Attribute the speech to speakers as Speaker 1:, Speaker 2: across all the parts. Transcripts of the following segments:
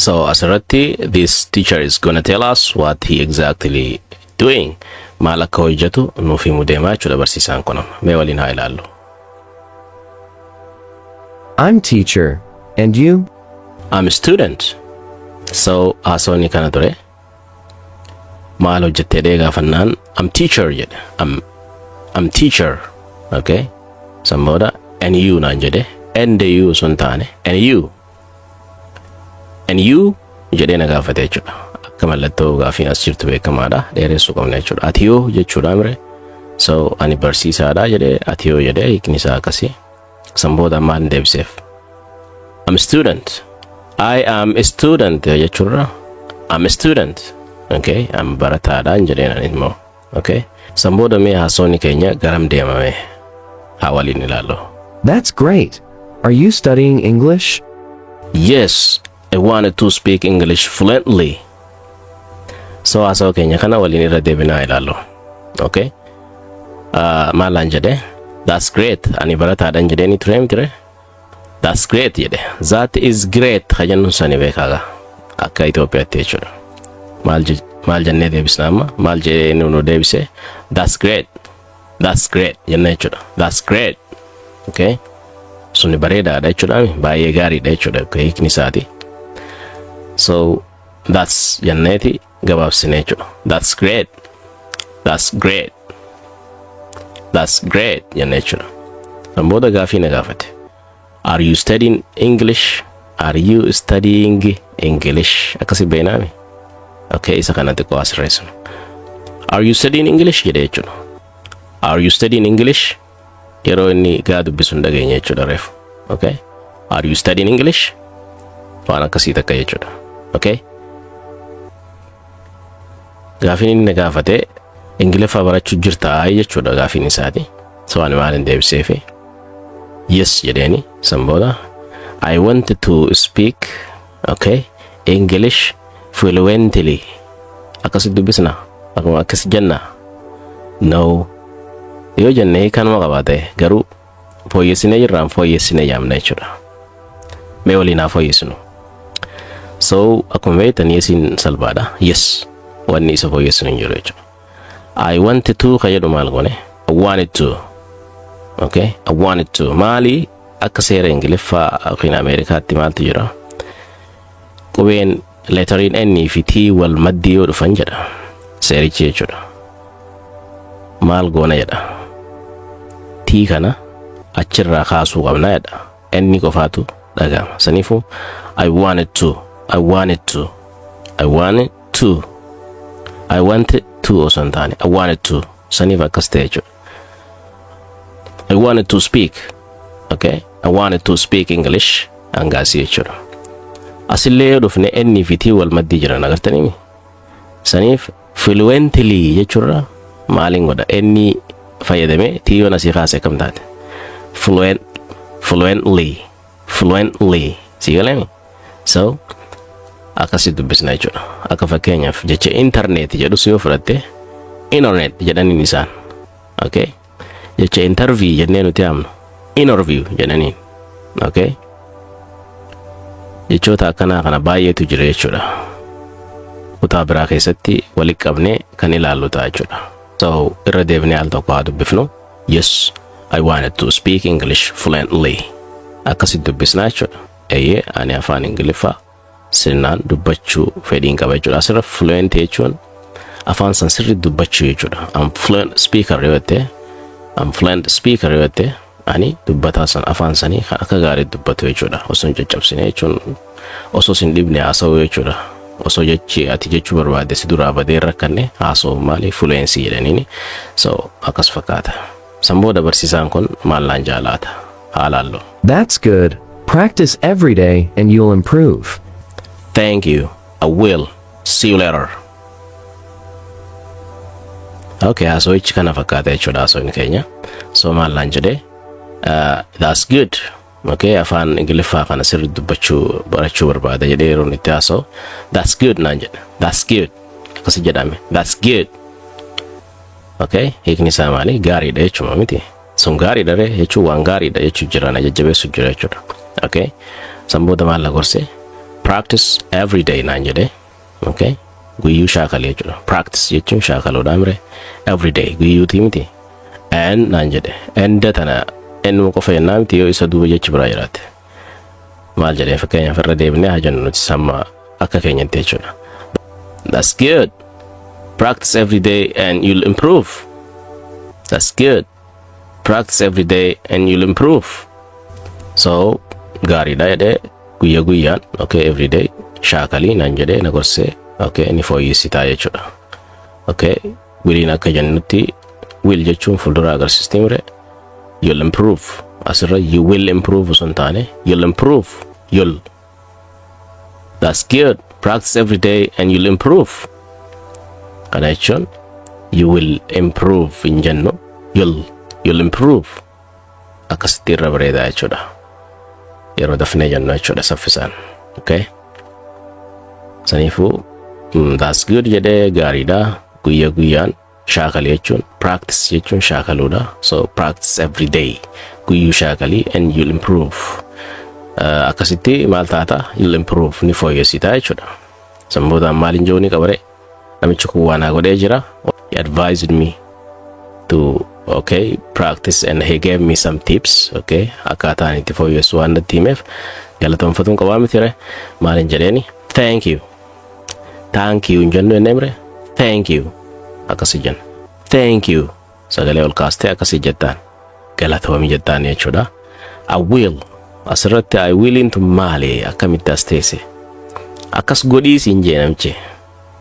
Speaker 1: So asirratti this teacher is gonna tell us what he exactly doing. Maal akka hojjetu nuuf himuu deemaa jechuudha barsiisaan kun. Mee waliin haa ilaallu.
Speaker 2: I'm teacher. And you?
Speaker 1: I'm a student. So haasawni kana ture. Maal hojjettee dhee gaafannaan I'm teacher jedhe. I'm teacher. Okay? Samboda and you naan jedhe. And you sun taane. And you. And you jedhee na gaafate jechuudha. Akka mallattoo gaafiin as jirtu beekamaadha. Dheeressuu qabna jechuudha. Ati yoo jechuudha mire. So ani barsiisaadha jedhee ati yoo jedhee hiikni isaa akkasii. Samboda maal deebiseef. I'm a student. I am a student jechuudha. I'm a student. Okay? I'm barataadha jedheen immoo. Okay? Samboda mee haasawni keenya garam deemame. Haa waliin ilaallu.
Speaker 2: That's great. Are you studying English?
Speaker 1: Yes, I wanted to speak English fluently. So hasawa keenya kana waliin irra deebinaa ilaallu. Okay? Maalaan jedhe. That's great. Ani barataadhaan jedheeni ture miti. That's great jedhe. That is great. Hajannu sani beekaaga. Akka Itoophiyaatti jechuudha. Maal jennee deebisna amma? Maal jedhee nu deebise? That's great. That's great jennee jechuudha. That's great. Okay? Suni bareedaadha jechuudha. Baay'ee gaariidha jechuudha. Hiikni isaati. So that's jenneeti gabaabsine jechuudha. That's great. That's great. That's great jennee jechuudha. Booda gaafii na gaafate. Are you studying English? Are you studying English? Akkasi beenaami. Okay, isa kanatti qoo asirreessu. Are you studying English jedhee jechuudha. Are you studying English? Yeroo inni gaa dubbisu hin dhageenye jechuudha reefu. Okay? Are you studying English? Waan akkasii takka jechuudha. Okay? Gaafiin inni gaafate Ingiliffaa barachuu jirtaa jechuudha gaafiin isaati. So ani maalin deebiseefi? Yes jedheeni sambooda. I want to speak, okay, English fluently. Akkasi dubbisna. Akkuma akkasi jenna. No. Yoo jennee kanuma qabaate garuu fooyyessinee jirraan fooyyessinee yaamna jechuudha. Mee waliin haa fooyyessinu. So akkuma beektan yesiin salphaadha. Yes. Wanni isa fooyyessinu hin jiru jechuudha. I wanted to kajedhu maal goone? I wanted to. Okay? I wanted to. Maali akka seera Ingiliffaa yookiin Ameerikaatti maaltu jira? Qubeen leetariin N fi T wal maddii yoo dhufan jedha. Seerichi jechuudha. Maal goona jedha. T kana achirraa kaasuu qabna jedha. N qofaatu dhagama. Saniifuu I wanted to. I wanted to. I wanted to. I wanted to osoo hin taane. I wanted to. Saniif akkas ta'e jechuudha. I wanted to speak. Okay? I wanted to speak English. Angaasii jechuudha. Asillee yoo dhufne N fi T wal maddii jiran agartanii? Saniif fluently jechuudha. Maaliin godha? N fayyadame T yoon asii kaase kam taate? Fluently. Sii galanii? So, akkasii dubbisna jechuudha. Akka fakkeenyaaf jecha internet jedhu si yoo fudhatte internet jedhaniin isaan. Okay? Jecha interview jennee nuti amnu interview jedhaniin. Okay? Jechoota akkanaa kana baay'eetu jira jechuudha. Kutaa biraa keessatti walitti qabnee kan ilaallu ta'a jechuudha. So irra deebinee al tokko haa dubbifnu. Yes, I wanted to speak English fluently. Akkasitti dubbisnaa jechuudha. Eeyyee ani afaan Ingiliffaa sirnaan dubbachuu fedhiin qaba jechuudha. Asirra fluent jechuun afaan san sirri dubbachuu jechuudha. I'm fluent speaker yoo ta'e I'm fluent speaker yoo ta'e ani dubbataa san afaan sanii akka gaarii dubbatu jechuudha. Osoo hin caccabsine jechuun osoo sin dhibne haasa'u jechuudha. Osoo jechi ati jechuu barbaadde si duraa badee rakkanne haasa'u maali fluency jedhaniini. So akkas fakkaata. Sambooda barsiisaan kun maallaan jaalaata. Haalaallo.
Speaker 2: That's good. Practice every day and you'll improve.
Speaker 1: Thank you. I will. See you later. Okay, so ichi kana fakkaata jechuudha haasawni keenya. So maallaan jedhee that's good. Okay, afaan Ingiliffaa kana sirri dubbachuu barachuu barbaada jedhee yeroo itti haasa'u that's good naan jedha. That's good. Akkasi jedhame. That's good. Okay, hiikni isaa maali? Gaariidha jechuudha miti. Sun gaariidha ree jechuun waan gaariidha jechuu jiraan jajjabeessu jira jechuudha. Okay, sambooda maal la gorsee? practice every day naan jedhe. Okay, guyyuu shaakalee jechuudha. Practice jechuun shaakaluudha mire. Every day guyyuutii miti. And naan jedhe. And tana ennuma qofa yennaa miti yoo isa duuba jechi biraa jiraate. Maal jedhee fakkeenyaaf irra deebinee haa jennu nuti samma akka keenyatti jechuudha. That's good. Practice every day and you'll improve. That's good. Practice every day and you'll improve. So gaariidha jedhee guyyaa guyyaan okay every day shaakalii naan jedhee na gorsee okay ni fooyyessitaa jechuudha. Okay wiliin akka jennutti will jechuun fuuldura agarsiistii mire you'll improve asirra you will improve osoo hin taane you'll improve you'll. That's good. Practice every day and you'll improve. Kana jechuun you will improve hin jennu you'll improve akkasitti irra bareedaa jechuudha yeroo dafnee jennu jechuudha saffisaan. Okay saniifuu that's good jedhee gaariidha guyyaa guyyaan shaakalii jechuun practice jechuun shaakaluudha. So practice every day guyyuu shaakalii and you'll improve. Akkasitti maal taata you'll improve ni fooyyessitaa jechuudha. Samboodaan maaliin jiru ni qabare namichi kun waan godhee jira. He advised me to okay practice and he gave me some tips. Okay akkaataan itti fooyyessu waan natti himeef galatoomfatuun qabaa mitire maaliin jedheeni thank you hin jennu ennemre thank you akkasi jenna thank you sagalee ol kaastee akkasi jettaan galatoomi jettaan jechuudha. I will asirratti I will into maali akkamitti asteese akkas godhiisi hin jee namichi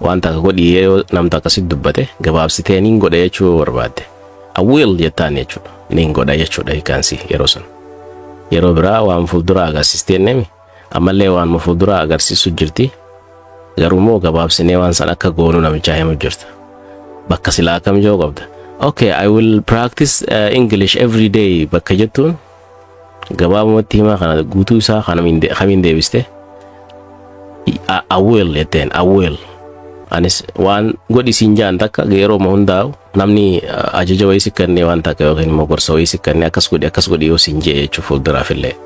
Speaker 1: waan takka godhii yoo namta akkasitti dubbate gabaabsitee niin godhe jechuu barbaadde I will jettaan jechuudha niin godha jechuudha hiikaansi yeroo sun. Yeroo biraa waan fuuldura agarsiistee nemi ammallee waan fuuldura agarsiisu jirti garumoo gabaabsinee waan san akka goonu namichaa himu jirta bakka silaa akkam joo qabda. Okay I will practice English every day bakka jettuun gabaabumatti himaa kana guutuu isaa kamiin deebiste I will jetteen I will anis waan godhisiin jaan takka yeroo ma hundaa'u namni ajaja wayii sikkannee waan takka yookiin immoo gorsa wayii sikkannee akkas godhi yoo siin jee jechuu fuulduraafillee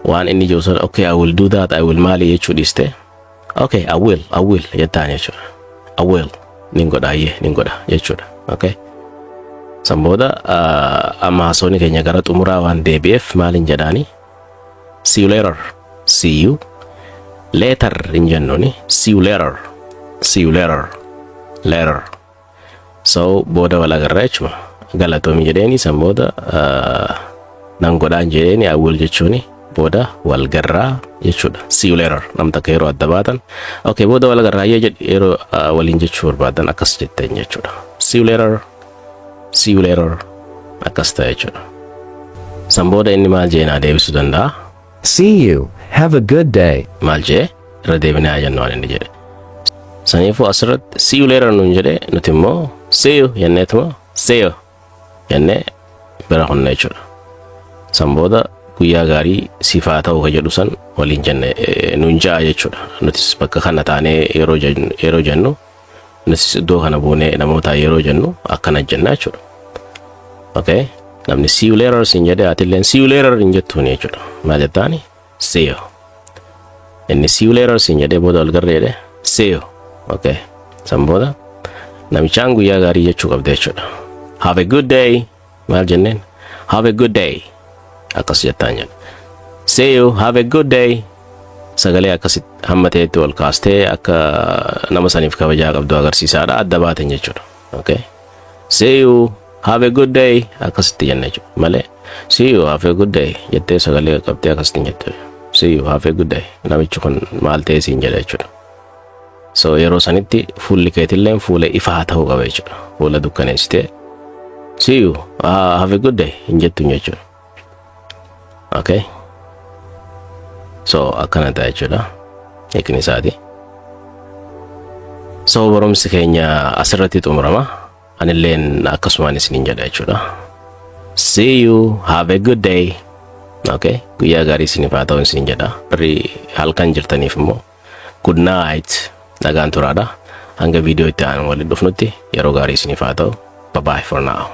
Speaker 1: waan inni jiru sun okay I will do that I will maali jechuu dhiiste okay I will jettaan jechuudha. I will nin godha jechuudha. Okay sambooda amma haasawni keenya gara xumuraa waan deebi'eef maaliin jedhaani see you later hin jennuuni see you later. So booda wal agarra jechuudha. Galatoomi jedheeni sambooda nan godhaan jedheeni I will jechuuni booda wal garraa jechuudha. See you later namta ka yeroo adda baatan okay booda wal garraa yeroo waliin jechuu barbaadan akkas jetteen jechuudha. See you later akkas ta'e jechuudha. Sambooda inni maal jeenaa deebisuu danda'a.
Speaker 2: See you. Have a good day.
Speaker 1: Maal jee irra deebinee jennu waan inni jedhe. Saniifuu asirratti see you later nuun jedhe nuti immoo see you jenneetuma see you jennee bira hunna jechuudha. Sambooda guyyaa gaarii sifaa ta'uu ka jedhu san waliin jenne nuun ja'a jechuudha. Nutis bakka kana taanee yeroo jennu nutis iddoo kana buunee namoota yeroo jennu akkana jenna jechuudha. Okay namni see you later sin jedhe atilleen see you later hin jettuun jechuudha. Maal jettaani see you inni see you later sin jedhe booda wal garra jedhe see you. Okay sambooda namichaan guyyaa gaarii jechuu qabde jechuudha. Have a good day maal jenneen have a good day akkas jettaan jedha. See you have a good day sagalee akkasit hammateetti wal kaastee akka nama saniif kabajaa qabdu agarsiisaadha adda baaten jechuudha. Okay see you have a good day akkasitti jenna jechuudha malee see you have a good day jettee sagalee qabdee akkasitti jette see you have a good day namichi kun maal ta'e siin jedha jechuudha. So yeroo sanitti fuulli keetilleen fuula ifaa ta'uu qaba jechuudha. Fuula dukkaneessitee see you have a good day hin jettuun jechuudha. Okay so akkana ta'a jechuudha eekni isaati. So barumsi keenya asirratti xumurama. Anilleen akkasumaan isiniin jedha jechuudha. See you have a good day. Okay guyyaa gaarii isiniif haa ta'u isiniin jedha. Barri halkan jirtaniif immoo good night nagaan turaadha. Hanga viidiyoo itti aanu waliin dhufnutti yeroo gaarii isiniif haa ta'u. Bye bye for now.